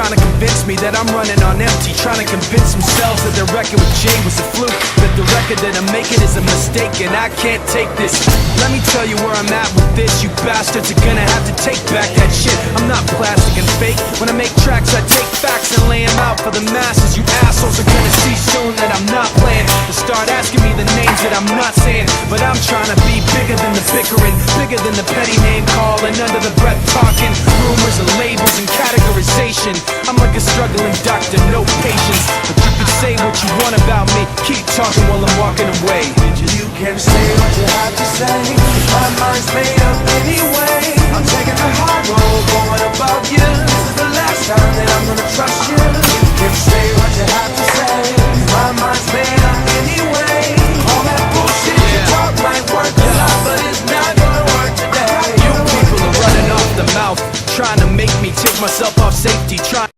trying to convince me that I'm running on empty, trying to convince themselves that their record with Jay was a fluke, that the record that I'm making is a mistake, and I can't take this. Let me tell you where I'm at with this. You bastards are gonna have to take back that shit. I'm not plastic and fake. When I make tracks, I take facts and lay them out for the masses. You assholes are gonna see soon that I'm not playing, and start asking me the names that I'm not saying. But I'm trying to be bigger than the bickering, bigger than the petty name calling, under the breath talking, rumors and labels and categorization. I'm like a struggling doctor, no patience. But you can say what you want about me, keep talking while I'm walking away.